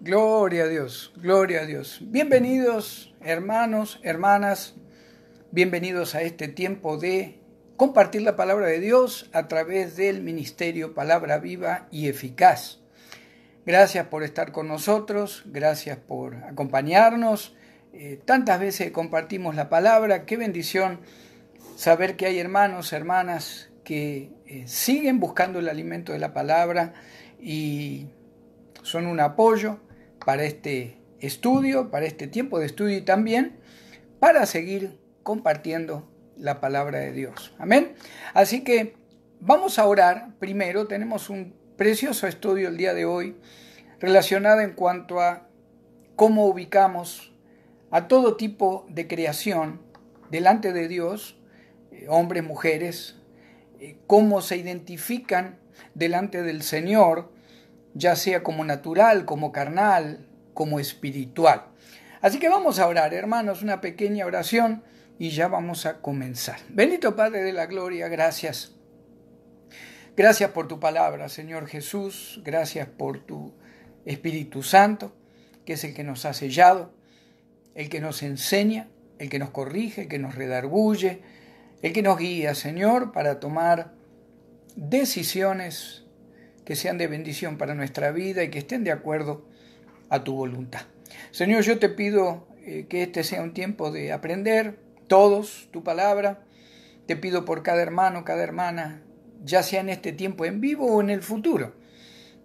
Gloria a Dios, gloria a Dios. Bienvenidos, hermanos, hermanas, bienvenidos a este tiempo de compartir la palabra de Dios a través del ministerio Palabra Viva y Eficaz. Gracias por estar con nosotros, gracias por acompañarnos. Tantas veces compartimos la palabra, qué bendición saber que hay hermanos, hermanas que siguen buscando el alimento de la palabra y son un apoyo para este estudio, para este tiempo de estudio y también para seguir compartiendo la palabra de Dios. Amén. Así que vamos a orar. Primero tenemos un precioso estudio el día de hoy relacionado en cuanto a cómo ubicamos a todo tipo de creación delante de Dios, hombres, mujeres, cómo se identifican delante del Señor, ya sea como natural, como carnal, como espiritual. Así que vamos a orar, hermanos, una pequeña oración y ya vamos a comenzar. Bendito Padre de la Gloria, gracias. Gracias por tu palabra, Señor Jesús. Gracias por tu Espíritu Santo, que es el que nos ha sellado, el que nos enseña, el que nos corrige, el que nos redarguye, el que nos guía, Señor, para tomar decisiones que sean de bendición para nuestra vida y que estén de acuerdo a tu voluntad. Señor, yo te pido que este sea un tiempo de aprender todos tu palabra. Te pido por cada hermano, cada hermana, ya sea en este tiempo en vivo o en el futuro,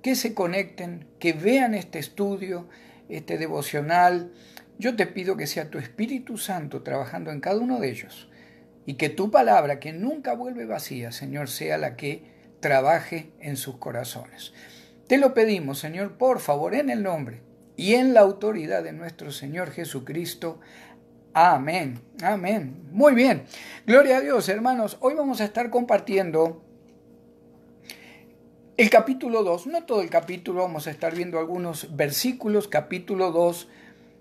que se conecten, que vean este estudio, este devocional. Yo te pido que sea tu Espíritu Santo trabajando en cada uno de ellos y que tu palabra, que nunca vuelve vacía, Señor, sea la que trabaje en sus corazones. Te lo pedimos, Señor, por favor, en el nombre y en la autoridad de nuestro Señor Jesucristo. Amén, amén. Muy bien, gloria a Dios, hermanos. Hoy vamos a estar compartiendo el capítulo 2, no todo el capítulo, vamos a estar viendo algunos versículos, capítulo 2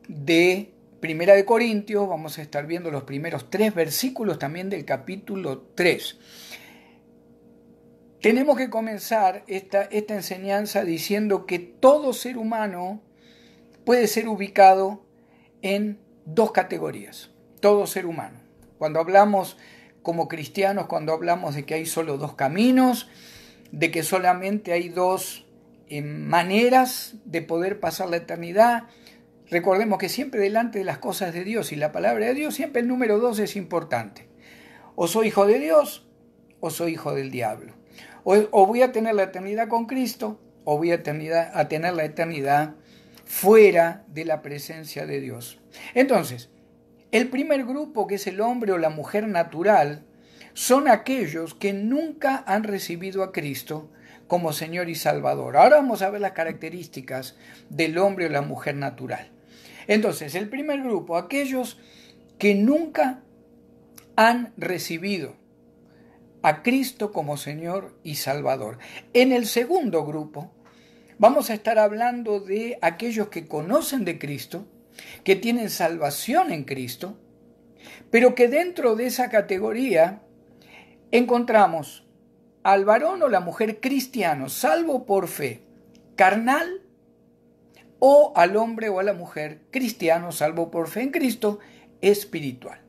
de Primera de Corintios, vamos a estar viendo los primeros 3 versículos también del capítulo 3. Tenemos que comenzar esta enseñanza diciendo que todo ser humano puede ser ubicado en 2 categorías. Todo ser humano. Cuando hablamos como cristianos, cuando hablamos de que hay solo 2 caminos, de que solamente hay 2 maneras de poder pasar la eternidad, recordemos que siempre delante de las cosas de Dios y la palabra de Dios, siempre el número 2 es importante. O soy hijo de Dios o soy hijo del diablo. O voy a tener la eternidad con Cristo, o voy a tener la eternidad fuera de la presencia de Dios. Entonces, el primer grupo, que es el hombre o la mujer natural, son aquellos que nunca han recibido a Cristo como Señor y Salvador. Ahora vamos a ver las características del hombre o la mujer natural. Entonces, el primer grupo, aquellos que nunca han recibido a Cristo como Señor y Salvador. En el segundo grupo vamos a estar hablando de aquellos que conocen de Cristo, que tienen salvación en Cristo, pero que dentro de esa categoría encontramos al varón o la mujer cristiano, salvo por fe carnal, o al hombre o a la mujer cristiano, salvo por fe en Cristo, espiritual.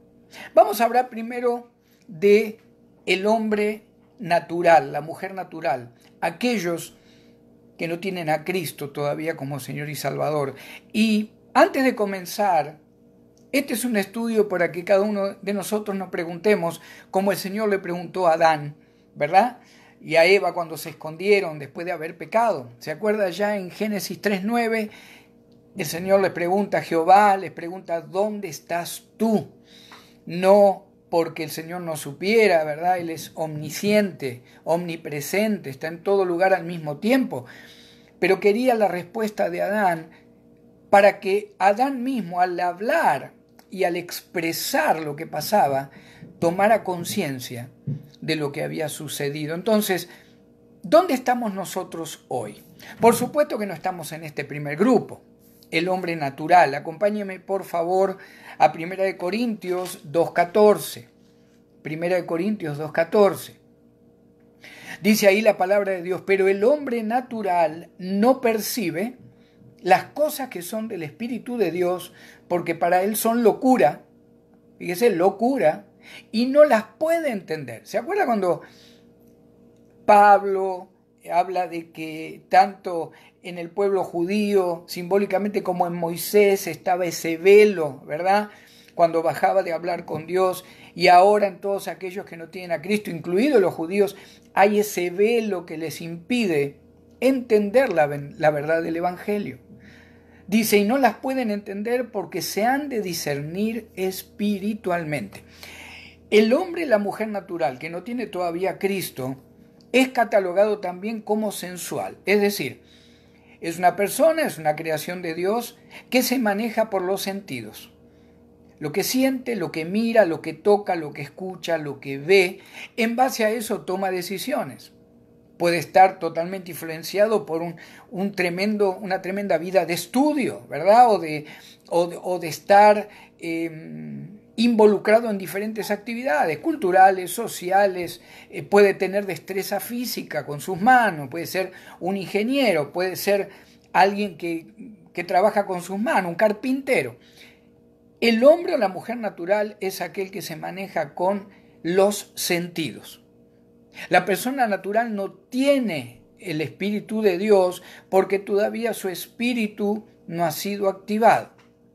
Vamos a hablar primero de el hombre natural, la mujer natural, aquellos que no tienen a Cristo todavía como Señor y Salvador. Y antes de comenzar, este es un estudio para que cada uno de nosotros nos preguntemos, como el Señor le preguntó a Adán, ¿verdad? Y a Eva cuando se escondieron después de haber pecado. ¿Se acuerda ya en Génesis 3:9? El Señor le pregunta a Jehová, les pregunta, ¿dónde estás tú? No porque el Señor no supiera, ¿verdad? Él es omnisciente, omnipresente, está en todo lugar al mismo tiempo. Pero quería la respuesta de Adán para que Adán mismo, al hablar y al expresar lo que pasaba, tomara conciencia de lo que había sucedido. Entonces, ¿dónde estamos nosotros hoy? Por supuesto que no estamos en este primer grupo, el hombre natural. Acompáñeme, por favor, a 1 Corintios 2:14. 1 Corintios 2:14. Dice ahí la palabra de Dios, pero el hombre natural no percibe las cosas que son del Espíritu de Dios, porque para él son locura, fíjese, locura, y no las puede entender. ¿Se acuerda cuando Pablo habla de que tanto en el pueblo judío, simbólicamente, como en Moisés, estaba ese velo, ¿verdad?, cuando bajaba de hablar con Dios, y ahora en todos aquellos que no tienen a Cristo, incluidos los judíos, hay ese velo que les impide entender la verdad del Evangelio. Dice, y no las pueden entender porque se han de discernir espiritualmente. El hombre y la mujer natural que no tiene todavía a Cristo es catalogado también como sensual, es decir, es una persona, es una creación de Dios que se maneja por los sentidos. Lo que siente, lo que mira, lo que toca, lo que escucha, lo que ve, en base a eso toma decisiones. Puede estar totalmente influenciado por una tremenda vida de estudio, ¿verdad? O de estar involucrado en diferentes actividades culturales, sociales, puede tener destreza física con sus manos, puede ser un ingeniero, puede ser alguien que trabaja con sus manos, un carpintero. El hombre o la mujer natural es aquel que se maneja con los sentidos. La persona natural no tiene el Espíritu de Dios porque todavía su espíritu no ha sido activado.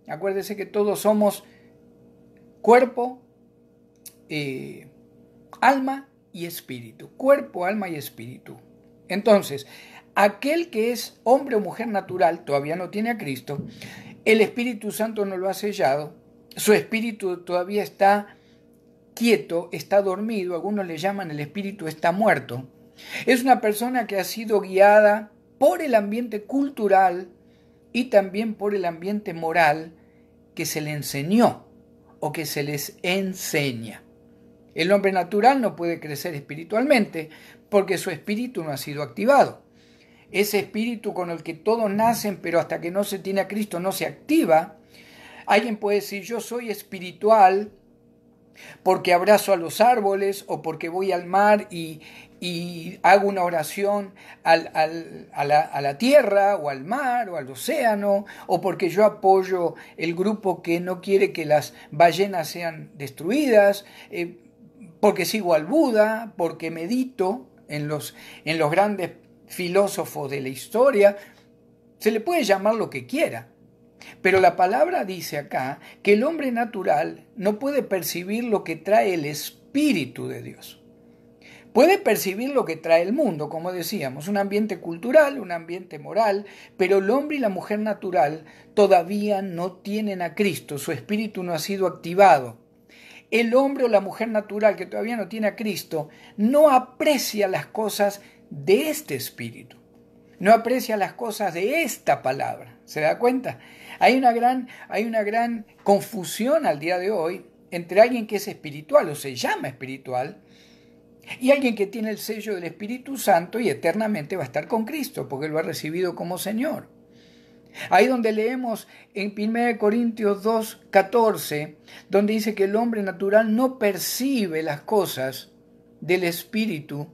Acuérdese que todos somos cuerpo, alma y espíritu. Cuerpo, alma y espíritu. Entonces, aquel que es hombre o mujer natural todavía no tiene a Cristo. El Espíritu Santo no lo ha sellado, su espíritu todavía está quieto, está dormido, algunos le llaman el espíritu está muerto. Es una persona que ha sido guiada por el ambiente cultural y también por el ambiente moral que se le enseñó o que se les enseña. El hombre natural no puede crecer espiritualmente porque su espíritu no ha sido activado. Ese espíritu con el que todos nacen, pero hasta que no se tiene a Cristo no se activa. Alguien puede decir, yo soy espiritual porque abrazo a los árboles o porque voy al mar y hago una oración a la tierra o al mar o al océano, o porque yo apoyo el grupo que no quiere que las ballenas sean destruidas, porque sigo al Buda, porque medito en los grandes filósofos de la historia. Se le puede llamar lo que quiera, pero la palabra dice acá que el hombre natural no puede percibir lo que trae el Espíritu de Dios. Puede percibir lo que trae el mundo, como decíamos, un ambiente cultural, un ambiente moral, pero el hombre y la mujer natural todavía no tienen a Cristo, su espíritu no ha sido activado. El hombre o la mujer natural que todavía no tiene a Cristo no aprecia las cosas de este espíritu, no aprecia las cosas de esta palabra. ¿Se da cuenta? Hay una gran confusión al día de hoy entre alguien que es espiritual o se llama espiritual y alguien que tiene el sello del Espíritu Santo y eternamente va a estar con Cristo porque lo ha recibido como Señor. Ahí donde leemos en 1 Corintios 2:14, donde dice que el hombre natural no percibe las cosas del Espíritu.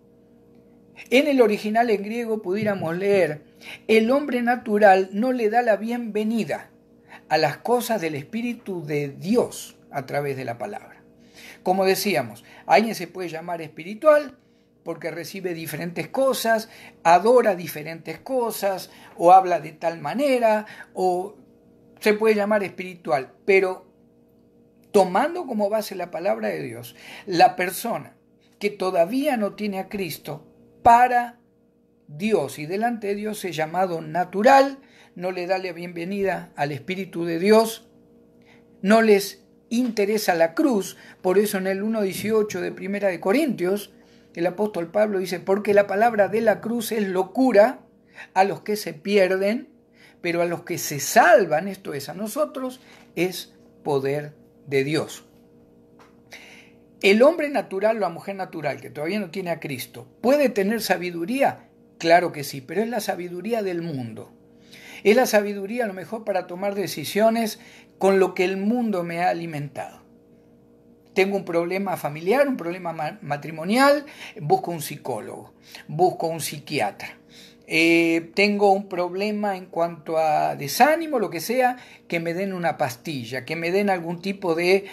En el original en griego pudiéramos leer, el hombre natural no le da la bienvenida a las cosas del Espíritu de Dios a través de la palabra. Como decíamos, alguien se puede llamar espiritual porque recibe diferentes cosas, adora diferentes cosas, o habla de tal manera, o se puede llamar espiritual, pero tomando como base la palabra de Dios, la persona que todavía no tiene a Cristo, para Dios y delante de Dios es llamado natural, no le da la bienvenida al Espíritu de Dios, no les interesa la cruz. Por eso en el 1:18 de 1 de Corintios, el apóstol Pablo dice, porque la palabra de la cruz es locura a los que se pierden, pero a los que se salvan, esto es a nosotros, es poder de Dios. ¿El hombre natural o la mujer natural que todavía no tiene a Cristo puede tener sabiduría? Claro que sí, pero es la sabiduría del mundo. Es la sabiduría a lo mejor para tomar decisiones con lo que el mundo me ha alimentado. Tengo un problema familiar, un problema matrimonial, busco un psicólogo, busco un psiquiatra. tengo un problema en cuanto a desánimo, lo que sea, que me den una pastilla, que me den algún tipo de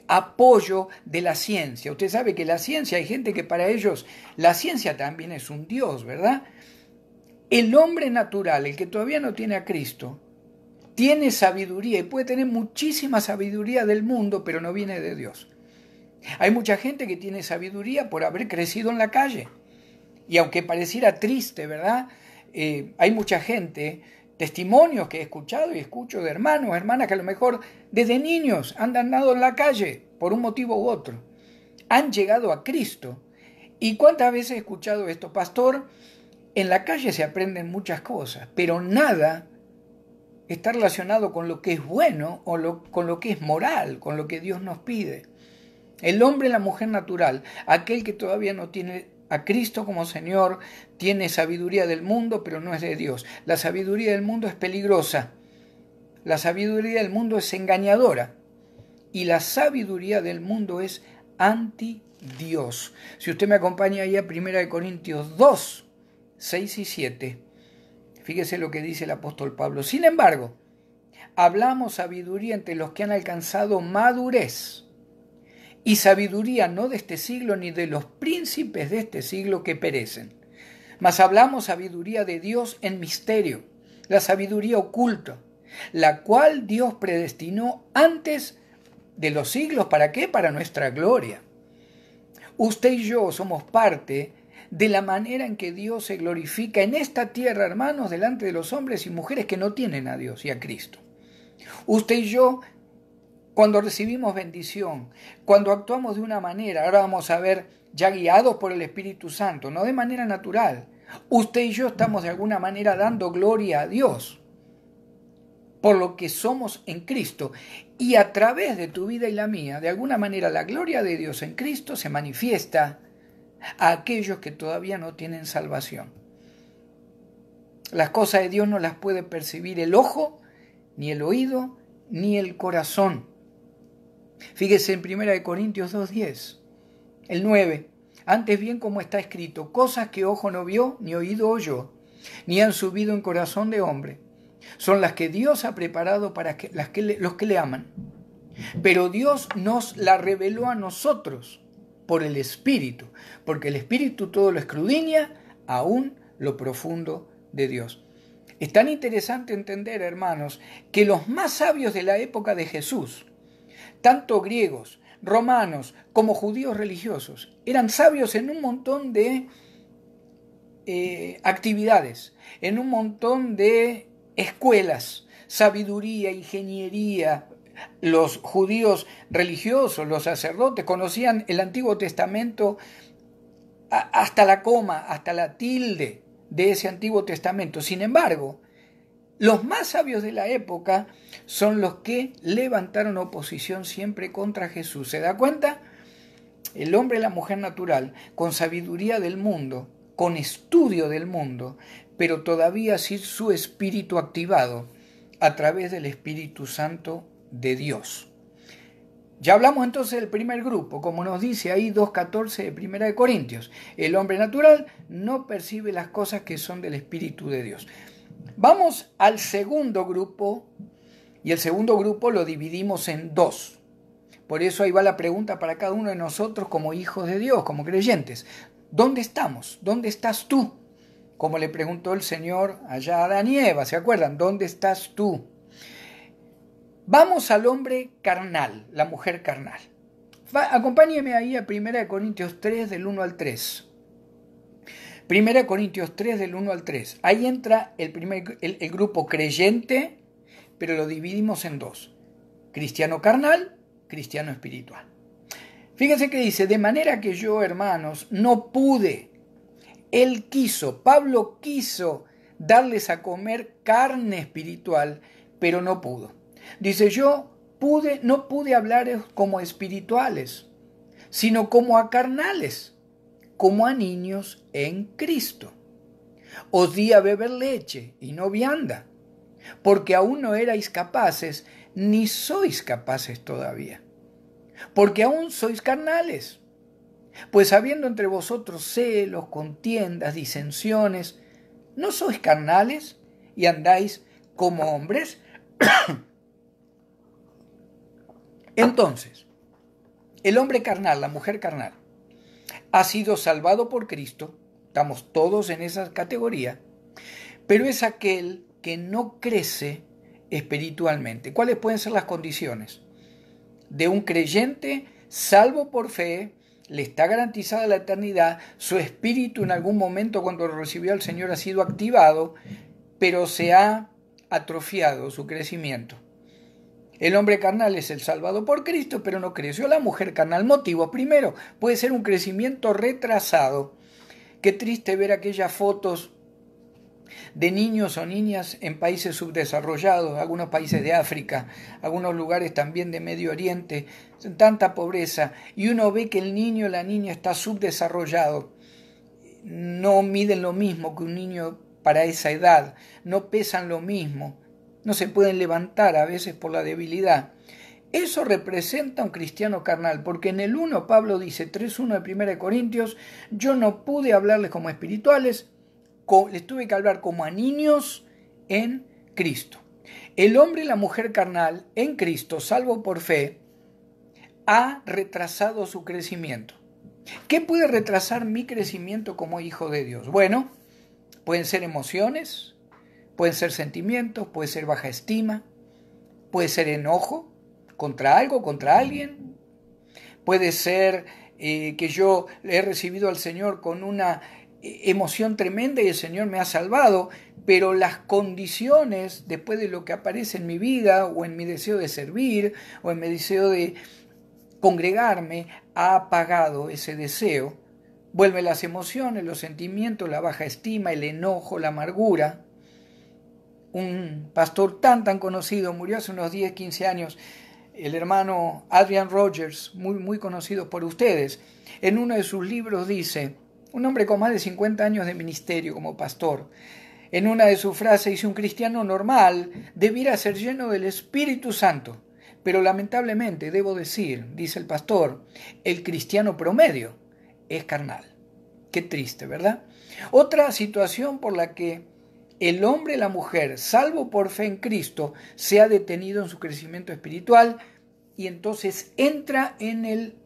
apoyo de la ciencia. Usted sabe que la ciencia, hay gente que para ellos la ciencia también es un Dios, ¿verdad? El hombre natural, el que todavía no tiene a Cristo, tiene sabiduría y puede tener muchísima sabiduría del mundo, pero no viene de Dios. Hay mucha gente que tiene sabiduría por haber crecido en la calle. Y aunque pareciera triste, ¿verdad? Hay mucha gente, testimonios que he escuchado y escucho de hermanos, hermanas que a lo mejor desde niños han andado en la calle por un motivo u otro. Han llegado a Cristo. ¿Y cuántas veces he escuchado esto? Pastor, en la calle se aprenden muchas cosas, pero nada está relacionado con lo que es bueno o con lo que es moral, con lo que Dios nos pide. El hombre y la mujer natural, aquel que todavía no tiene a Cristo como Señor, tiene sabiduría del mundo, pero no es de Dios. La sabiduría del mundo es peligrosa. La sabiduría del mundo es engañadora. Y la sabiduría del mundo es anti-Dios. Si usted me acompaña ahí a 1 Corintios 2, 6 y 7, fíjese lo que dice el apóstol Pablo. Sin embargo, hablamos sabiduría entre los que han alcanzado madurez. Y sabiduría no de este siglo ni de los príncipes de este siglo que perecen. Mas hablamos sabiduría de Dios en misterio, la sabiduría oculta, la cual Dios predestinó antes de los siglos. ¿Para qué? Para nuestra gloria. Usted y yo somos parte de la manera en que Dios se glorifica en esta tierra, hermanos, delante de los hombres y mujeres que no tienen a Dios y a Cristo. Usted y yo, cuando recibimos bendición, cuando actuamos de una manera, ahora vamos a ver, ya guiados por el Espíritu Santo, no de manera natural, usted y yo estamos de alguna manera dando gloria a Dios por lo que somos en Cristo. Y a través de tu vida y la mía, de alguna manera la gloria de Dios en Cristo se manifiesta a aquellos que todavía no tienen salvación. Las cosas de Dios no las puede percibir el ojo, ni el oído, ni el corazón. Fíjese en 1 Corintios 2:10, el 9. Antes bien, como está escrito, cosas que ojo no vio, ni oído oyó, ni han subido en corazón de hombre, son las que Dios ha preparado para los que le aman. Pero Dios nos la reveló a nosotros por el Espíritu, porque el Espíritu todo lo escudriña, aún lo profundo de Dios. Es tan interesante entender, hermanos, que los más sabios de la época de Jesús, tanto griegos, romanos como judíos religiosos, eran sabios en un montón de actividades, en un montón de escuelas, sabiduría, ingeniería. Los judíos religiosos, los sacerdotes, conocían el Antiguo Testamento hasta la coma, hasta la tilde de ese Antiguo Testamento. Sin embargo, los más sabios de la época son los que levantaron oposición siempre contra Jesús. ¿Se da cuenta? El hombre y la mujer natural, con sabiduría del mundo, con estudio del mundo, pero todavía sin su espíritu activado a través del Espíritu Santo de Dios. Ya hablamos entonces del primer grupo, como nos dice ahí 2.14 de 1 Corintios. El hombre natural no percibe las cosas que son del Espíritu de Dios. Vamos al segundo grupo, y el segundo grupo lo dividimos en dos. Por eso ahí va la pregunta para cada uno de nosotros como hijos de Dios, como creyentes. ¿Dónde estamos? ¿Dónde estás tú? Como le preguntó el Señor allá a Adán y Eva, ¿se acuerdan? ¿Dónde estás tú? Vamos al hombre carnal, la mujer carnal. Acompáñeme ahí a 1 Corintios 3 del 1 al 3. 1 Corintios 3 del 1 al 3. Ahí entra el grupo creyente, pero lo dividimos en dos. Cristiano carnal, cristiano espiritual. Fíjense que dice, de manera que yo, hermanos, no pude. Él quiso, Pablo quiso darles a comer carne espiritual, pero no pudo. Dice, no pude hablar como espirituales, sino como a carnales, como a niños en Cristo. Os di a beber leche y no vianda, porque aún no erais capaces, ni sois capaces todavía, porque aún sois carnales. Pues habiendo entre vosotros celos, contiendas, disensiones, ¿No sois carnales y andáis como hombres? Entonces, el hombre carnal, la mujer carnal, ha sido salvado por Cristo, estamos todos en esa categoría, pero es aquel que no crece espiritualmente. ¿Cuáles pueden ser las condiciones? De un creyente salvo por fe, le está garantizada la eternidad, su espíritu en algún momento cuando lo recibió al Señor ha sido activado, pero se ha atrofiado su crecimiento. El hombre carnal es el salvado por Cristo, pero no creció. La mujer carnal, motivo primero, puede ser un crecimiento retrasado. Qué triste ver aquellas fotos de niños o niñas en países subdesarrollados, algunos países de África, algunos lugares también de Medio Oriente, tanta pobreza, y uno ve que el niño o la niña está subdesarrollado, no miden lo mismo que un niño para esa edad, no pesan lo mismo, no se pueden levantar a veces por la debilidad. Eso representa a un cristiano carnal, porque en el 1 Pablo dice, 3:1 de 1 Corintios, yo no pude hablarles como espirituales, les tuve que hablar como a niños en Cristo. El hombre y la mujer carnal en Cristo, salvo por fe, ha retrasado su crecimiento. ¿Qué puede retrasar mi crecimiento como hijo de Dios? Bueno, pueden ser emociones, pueden ser sentimientos, puede ser baja estima, puede ser enojo contra algo, contra alguien, puede ser que yo he recibido al Señor con una emoción tremenda y el Señor me ha salvado, pero las condiciones después de lo que aparece en mi vida o en mi deseo de servir o en mi deseo de congregarme ha apagado ese deseo. Vuelven las emociones, los sentimientos, la baja estima, el enojo, la amargura. Un pastor tan conocido murió hace unos 10, 15 años, el hermano Adrian Rogers, muy conocido por ustedes. En uno de sus libros dice, un hombre con más de 50 años de ministerio como pastor, en una de sus frases dice, un cristiano normal debiera ser lleno del Espíritu Santo, pero lamentablemente debo decir, dice el pastor, el cristiano promedio es carnal. Qué triste, ¿verdad? Otra situación por la que el hombre y la mujer, salvo por fe en Cristo, se ha detenido en su crecimiento espiritual y entonces entra en el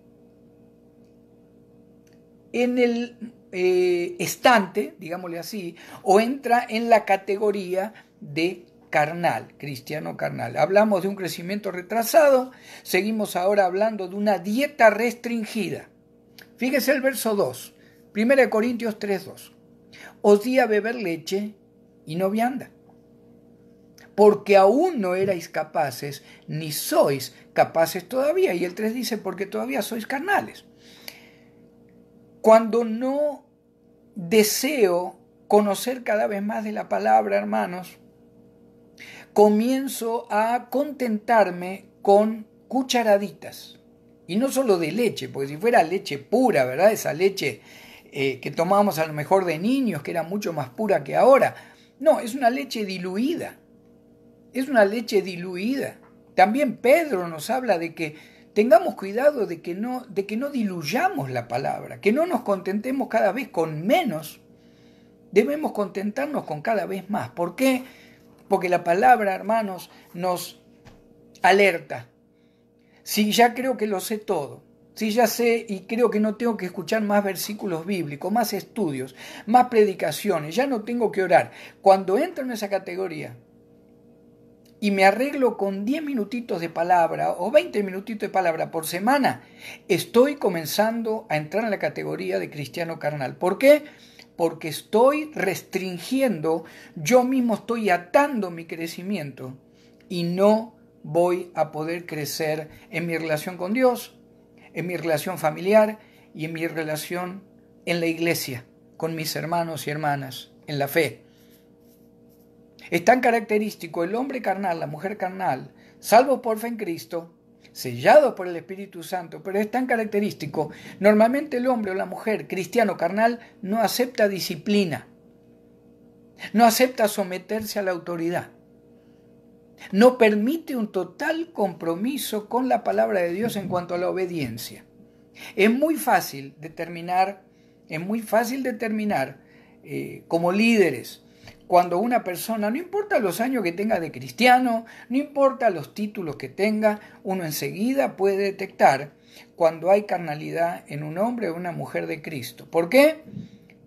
estante, digámosle así, o entra en la categoría de carnal, cristiano carnal. Hablamos de un crecimiento retrasado, seguimos ahora hablando de una dieta restringida. Fíjese el verso 2, 1 Corintios 3:2. Os di a beber leche y no vianda, porque aún no erais capaces, ni sois capaces todavía. Y el 3 dice, porque todavía sois carnales. Cuando no deseo conocer cada vez más de la palabra, hermanos, comienzo a contentarme con cucharaditas. Y no solo de leche, porque si fuera leche pura, ¿verdad? Esa leche que tomábamos a lo mejor de niños, que era mucho más pura que ahora. No, es una leche diluida. Es una leche diluida. También Pedro nos habla de que tengamos cuidado de que no diluyamos la palabra, que no nos contentemos cada vez con menos, debemos contentarnos con cada vez más. ¿Por qué? Porque la palabra, hermanos, nos alerta. Si ya creo que lo sé todo, si ya sé y creo que no tengo que escuchar más versículos bíblicos, más estudios, más predicaciones, ya no tengo que orar. Cuando entro en esa categoría y me arreglo con 10 minutitos de palabra o 20 minutitos de palabra por semana, estoy comenzando a entrar en la categoría de cristiano carnal. ¿Por qué? Porque estoy restringiendo, yo mismo estoy atando mi crecimiento y no voy a poder crecer en mi relación con Dios, en mi relación familiar y en mi relación en la iglesia, con mis hermanos y hermanas, en la fe. Es tan característico el hombre carnal, la mujer carnal, salvo por fe en Cristo, sellado por el Espíritu Santo, pero es tan característico. Normalmente el hombre o la mujer cristiano carnal no acepta disciplina, no acepta someterse a la autoridad, no permite un total compromiso con la palabra de Dios en cuanto a la obediencia. Es muy fácil determinar como líderes cuando una persona, no importa los años que tenga de cristiano, no importa los títulos que tenga, uno enseguida puede detectar cuando hay carnalidad en un hombre o una mujer de Cristo. ¿Por qué?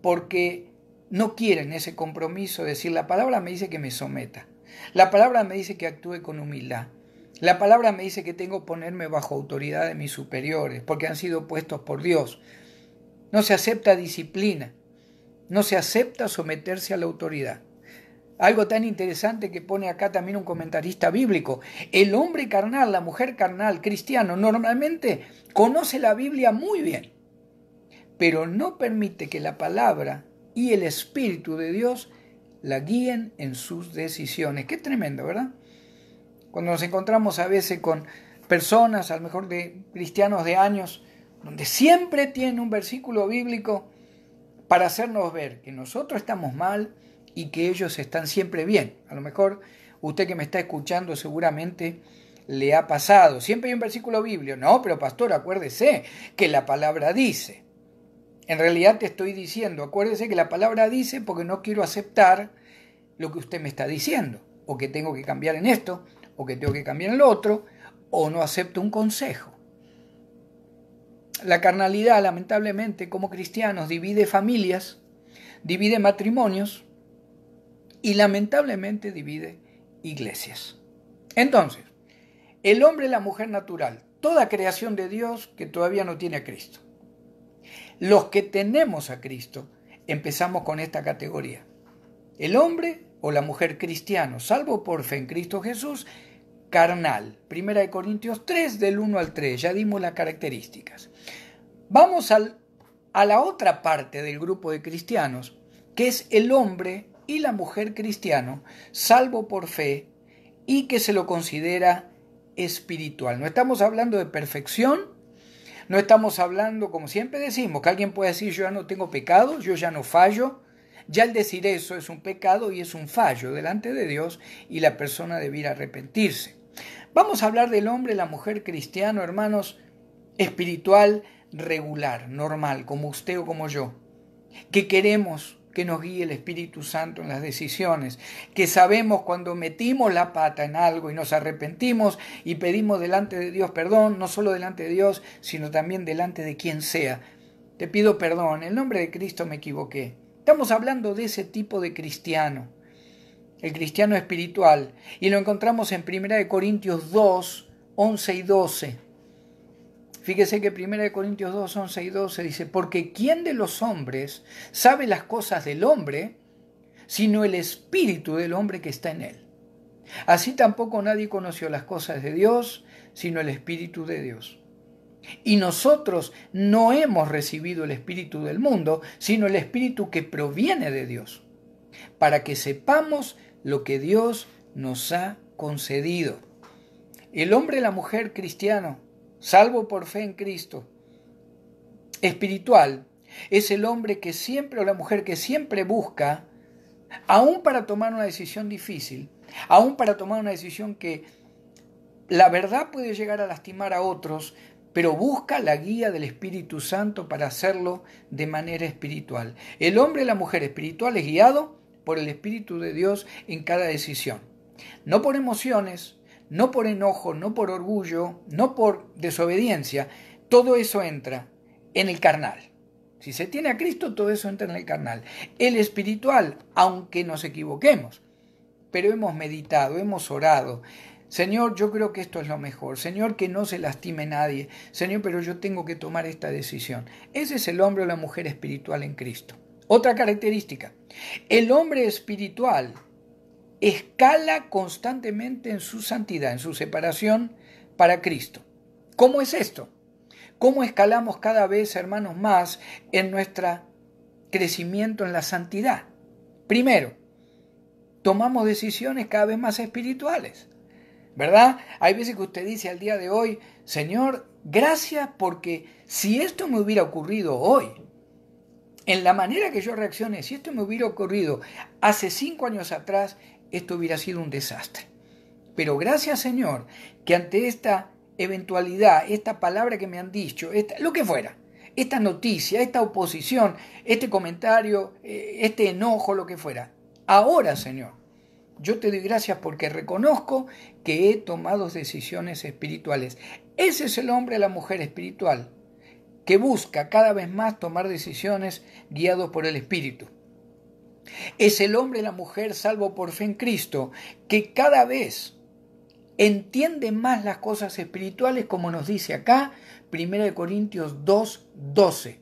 Porque no quieren ese compromiso de decir, la palabra me dice que me someta, la palabra me dice que actúe con humildad, la palabra me dice que tengo que ponerme bajo autoridad de mis superiores, porque han sido puestos por Dios. No se acepta disciplina, no se acepta someterse a la autoridad. Algo tan interesante que pone acá también un comentarista bíblico. El hombre carnal, la mujer carnal, cristiano, normalmente conoce la Biblia muy bien, pero no permite que la palabra y el Espíritu de Dios la guíen en sus decisiones. Qué tremendo, ¿verdad? Cuando nos encontramos a veces con personas, a lo mejor de cristianos de años, donde siempre tienen un versículo bíblico para hacernos ver que nosotros estamos mal y que ellos están siempre bien. A lo mejor usted que me está escuchando seguramente le ha pasado. Siempre hay un versículo bíblico. No, pero pastor, acuérdese que la palabra dice. En realidad te estoy diciendo, acuérdese que la palabra dice porque no quiero aceptar lo que usted me está diciendo. O que tengo que cambiar en esto, o que tengo que cambiar en lo otro, o no acepto un consejo. La carnalidad, lamentablemente, como cristianos, divide familias, divide matrimonios y lamentablemente divide iglesias. Entonces, el hombre y la mujer natural, toda creación de Dios que todavía no tiene a Cristo. Los que tenemos a Cristo, empezamos con esta categoría. El hombre o la mujer cristiano, salvo por fe en Cristo Jesús, carnal. 1 Corintios 3, del 1 al 3, ya dimos las características. Vamos a la otra parte del grupo de cristianos, que es el hombre y la mujer cristiano, salvo por fe, y que se lo considera espiritual. No estamos hablando de perfección, no estamos hablando, como siempre decimos, que alguien puede decir, yo ya no tengo pecado, yo ya no fallo. Ya el decir eso es un pecado y es un fallo delante de Dios y la persona debiera arrepentirse. Vamos a hablar del hombre y la mujer cristiano, hermanos, espiritual, regular, normal, como usted o como yo, que queremos que nos guíe el Espíritu Santo en las decisiones, que sabemos cuando metimos la pata en algo y nos arrepentimos y pedimos delante de Dios perdón, no solo delante de Dios, sino también delante de quien sea. Te pido perdón, en el nombre de Cristo me equivoqué. Estamos hablando de ese tipo de cristiano, el cristiano espiritual, y lo encontramos en 1 Corintios 2, 11 y 12. Fíjese que 1 Corintios 2, 11 y 12 dice, porque ¿quién de los hombres sabe las cosas del hombre, sino el espíritu del hombre que está en él? Así tampoco nadie conoció las cosas de Dios, sino el espíritu de Dios. Y nosotros no hemos recibido el espíritu del mundo, sino el espíritu que proviene de Dios, para que sepamos lo que Dios nos ha concedido. El hombre y la mujer cristiano, salvo por fe en Cristo, espiritual, es el hombre que siempre o la mujer que siempre busca, aún para tomar una decisión difícil, aún para tomar una decisión que la verdad puede llegar a lastimar a otros, pero busca la guía del Espíritu Santo para hacerlo de manera espiritual. El hombre y la mujer espiritual es guiado por el Espíritu de Dios en cada decisión. No por emociones, no por enojo, no por orgullo, no por desobediencia. Todo eso entra en el carnal. Si se tiene a Cristo, todo eso entra en el carnal. El espiritual, aunque nos equivoquemos, pero hemos meditado, hemos orado. Señor, yo creo que esto es lo mejor. Señor, que no se lastime nadie. Señor, pero yo tengo que tomar esta decisión. Ese es el hombre o la mujer espiritual en Cristo. Otra característica. El hombre espiritual escala constantemente en su santidad, en su separación para Cristo. ¿Cómo es esto? ¿Cómo escalamos cada vez, hermanos, más en nuestro crecimiento en la santidad? Primero, tomamos decisiones cada vez más espirituales. ¿Verdad? Hay veces que usted dice al día de hoy, Señor, gracias porque si esto me hubiera ocurrido hoy, en la manera que yo reaccioné, si esto me hubiera ocurrido hace 5 años atrás, esto hubiera sido un desastre. Pero gracias, Señor, que ante esta eventualidad, esta palabra que me han dicho, lo que fuera, esta noticia, esta oposición, este comentario, este enojo, lo que fuera, Ahora, Señor, yo te doy gracias porque reconozco que he tomado decisiones espirituales. Ese es el hombre o la mujer espiritual, que busca cada vez más tomar decisiones guiados por el Espíritu. Es el hombre y la mujer salvo por fe en Cristo, que cada vez entiende más las cosas espirituales, como nos dice acá, 1 Corintios 2:12.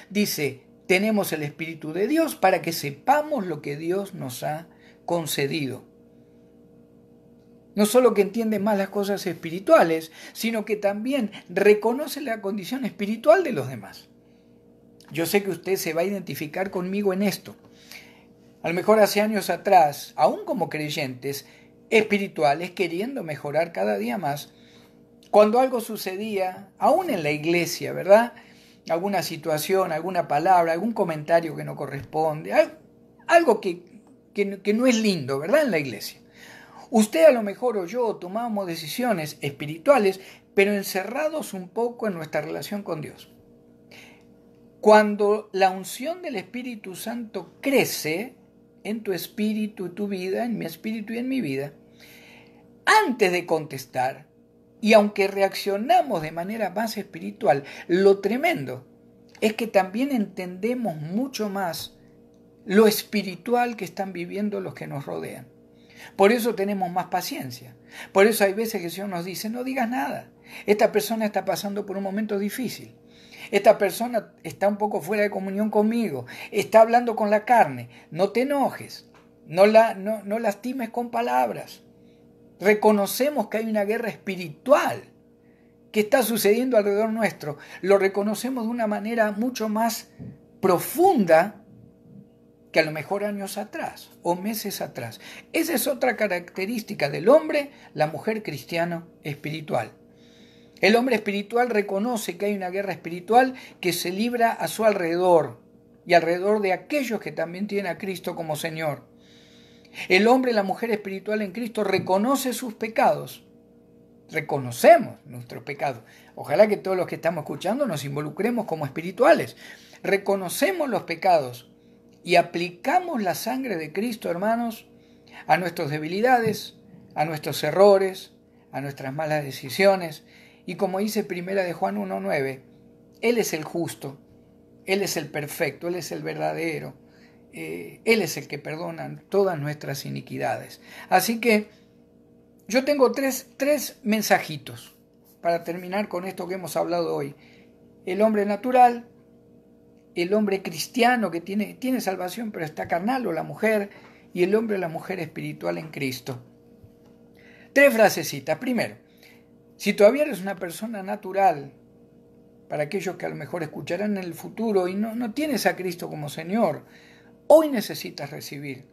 Dice, tenemos el Espíritu de Dios para que sepamos lo que Dios nos ha concedido. No solo que entiende más las cosas espirituales, sino que también reconoce la condición espiritual de los demás. Yo sé que usted se va a identificar conmigo en esto. A lo mejor hace años atrás, aún como creyentes espirituales, queriendo mejorar cada día más, cuando algo sucedía, aún en la iglesia, ¿verdad? Alguna situación, alguna palabra, algún comentario que no corresponde, algo que no es lindo, ¿verdad? En la iglesia. Usted a lo mejor o yo tomamos decisiones espirituales, pero encerrados un poco en nuestra relación con Dios. Cuando la unción del Espíritu Santo crece en tu espíritu y tu vida, en mi espíritu y en mi vida, antes de contestar, y aunque reaccionamos de manera más espiritual, lo tremendo es que también entendemos mucho más lo espiritual que están viviendo los que nos rodean. Por eso tenemos más paciencia. Por eso hay veces que el Señor nos dice, no digas nada. Esta persona está pasando por un momento difícil. Esta persona está un poco fuera de comunión conmigo. Está hablando con la carne. No te enojes. No lastimes con palabras. Reconocemos que hay una guerra espiritual que está sucediendo alrededor nuestro. Lo reconocemos de una manera mucho más profunda que a lo mejor años atrás o meses atrás. Esa es otra característica del hombre, la mujer cristiano espiritual. El hombre espiritual reconoce que hay una guerra espiritual que se libra a su alrededor y alrededor de aquellos que también tienen a Cristo como Señor. El hombre y la mujer espiritual en Cristo reconoce sus pecados. Reconocemos nuestros pecados. Ojalá que todos los que estamos escuchando nos involucremos como espirituales. Reconocemos los pecados y aplicamos la sangre de Cristo, hermanos, a nuestras debilidades, a nuestros errores, a nuestras malas decisiones. Y como dice 1 de Juan 1:9, Él es el justo, Él es el perfecto, Él es el verdadero, Él es el que perdona todas nuestras iniquidades. Así que yo tengo tres mensajitos para terminar con esto que hemos hablado hoy. El hombre natural, el hombre cristiano que tiene salvación pero está carnal, o la mujer, y el hombre o la mujer espiritual en Cristo. 3 frasecitas. Primero, si todavía eres una persona natural, para aquellos que a lo mejor escucharán en el futuro y no tienes a Cristo como Señor, hoy necesitas recibir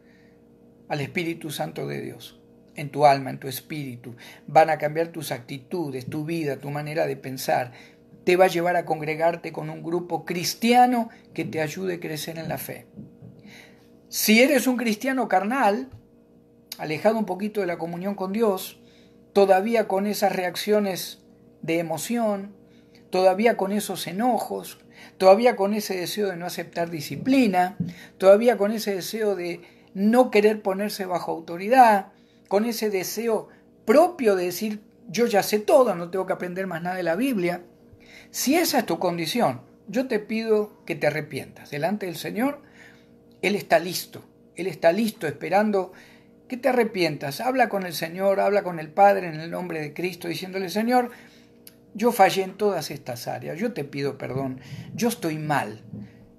al Espíritu Santo de Dios en tu alma, en tu espíritu. Van a cambiar tus actitudes, tu vida, tu manera de pensar. Te va a llevar a congregarte con un grupo cristiano que te ayude a crecer en la fe. Si eres un cristiano carnal, alejado un poquito de la comunión con Dios, todavía con esas reacciones de emoción, todavía con esos enojos, todavía con ese deseo de no aceptar disciplina, todavía con ese deseo de no querer ponerse bajo autoridad, con ese deseo propio de decir, yo ya sé todo, no tengo que aprender más nada de la Biblia. Si esa es tu condición, yo te pido que te arrepientas. Delante del Señor, Él está listo esperando que te arrepientas. Habla con el Señor, habla con el Padre en el nombre de Cristo, diciéndole, Señor, yo fallé en todas estas áreas, yo te pido perdón, yo estoy mal,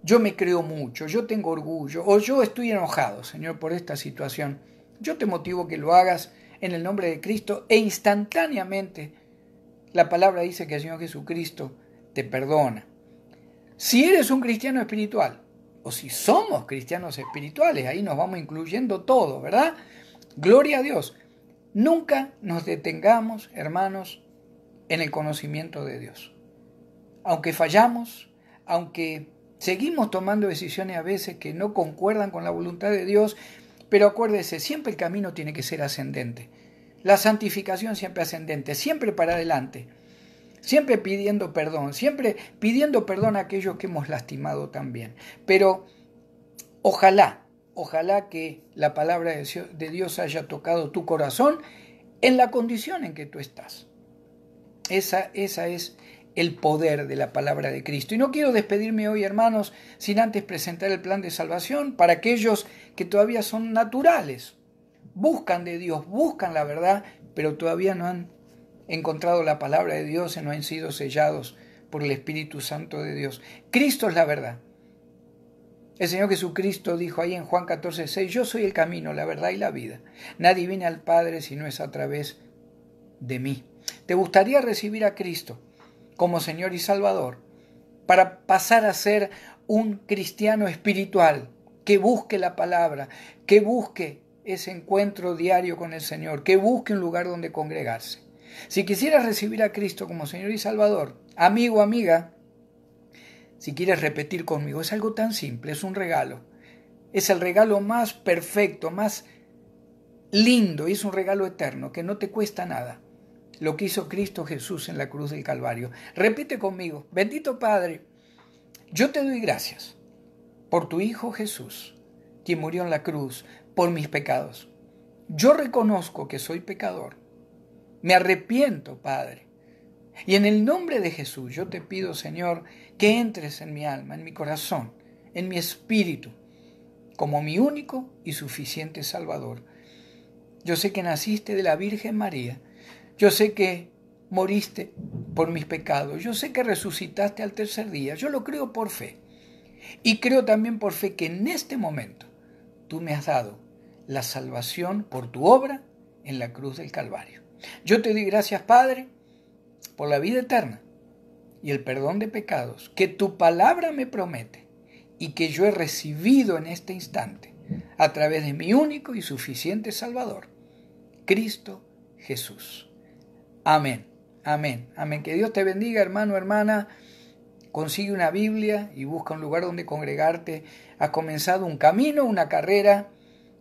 yo me creo mucho, yo tengo orgullo, o yo estoy enojado, Señor, por esta situación. Yo te motivo que lo hagas en el nombre de Cristo e instantáneamente la palabra dice que el Señor Jesucristo te perdona. Si eres un cristiano espiritual, o si somos cristianos espirituales, ahí nos vamos incluyendo todo, ¿verdad? Gloria a Dios. Nunca nos detengamos, hermanos, en el conocimiento de Dios. Aunque fallamos, aunque seguimos tomando decisiones a veces que no concuerdan con la voluntad de Dios, pero acuérdese, siempre el camino tiene que ser ascendente. La santificación siempre ascendente, siempre para adelante. Siempre pidiendo perdón a aquellos que hemos lastimado también. Pero ojalá ojalá que la palabra de Dios haya tocado tu corazón en la condición en que tú estás. Esa es el poder de la palabra de Cristo. Y no quiero despedirme hoy, hermanos, sin antes presentar el plan de salvación para aquellos que todavía son naturales. Buscan de Dios, buscan la verdad, pero todavía no han encontrado la palabra de Dios y no han sido sellados por el Espíritu Santo de Dios. Cristo es la verdad. El Señor Jesucristo dijo ahí en Juan 14:6, yo soy el camino, la verdad y la vida. Nadie viene al Padre si no es a través de mí. ¿Te gustaría recibir a Cristo como Señor y Salvador para pasar a ser un cristiano espiritual que busque la palabra, que busque ese encuentro diario con el Señor, que busque un lugar donde congregarse? Si quisieras recibir a Cristo como Señor y Salvador, amigo, amiga, si quieres repetir conmigo, es algo tan simple, es un regalo. Es el regalo más perfecto, más lindo, y es un regalo eterno que no te cuesta nada. Lo que hizo Cristo Jesús en la cruz del Calvario. Repite conmigo, bendito Padre, yo te doy gracias por tu Hijo Jesús, quien murió en la cruz por mis pecados. Yo reconozco que soy pecador. Me arrepiento, Padre. Y en el nombre de Jesús yo te pido, Señor, que entres en mi alma, en mi corazón, en mi espíritu, como mi único y suficiente Salvador. Yo sé que naciste de la Virgen María. Yo sé que moriste por mis pecados. Yo sé que resucitaste al tercer día. Yo lo creo por fe. Y creo también por fe que en este momento tú me has dado la salvación por tu obra en la cruz del Calvario. Yo te doy gracias, Padre, por la vida eterna y el perdón de pecados que tu palabra me promete y que yo he recibido en este instante a través de mi único y suficiente Salvador, Cristo Jesús. Amén, amén, amén. Que Dios te bendiga, hermano, hermana. Consigue una Biblia y busca un lugar donde congregarte. Has comenzado un camino, una carrera,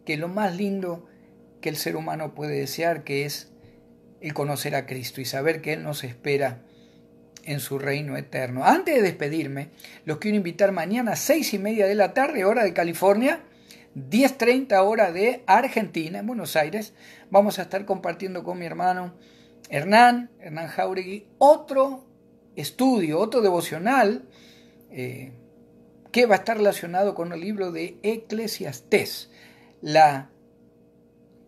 que es lo más lindo que el ser humano puede desear, que es el conocer a Cristo y saber que Él nos espera en su reino eterno. Antes de despedirme, los quiero invitar mañana a 6:30 de la tarde, hora de California, 10:30 hora de Argentina, en Buenos Aires. Vamos a estar compartiendo con mi hermano Hernán Jauregui, otro estudio, otro devocional que va a estar relacionado con el libro de Eclesiastés, la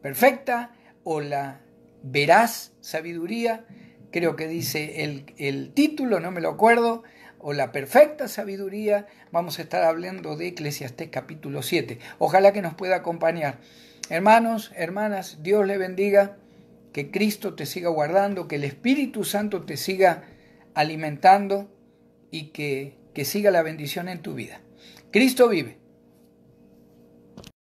perfecta o la veraz sabiduría, creo que dice el título, no me lo acuerdo, o la perfecta sabiduría. Vamos a estar hablando de Eclesiastés capítulo 7. Ojalá que nos pueda acompañar. Hermanos, hermanas, Dios le bendiga, que Cristo te siga guardando, que el Espíritu Santo te siga alimentando y que siga la bendición en tu vida. Cristo vive.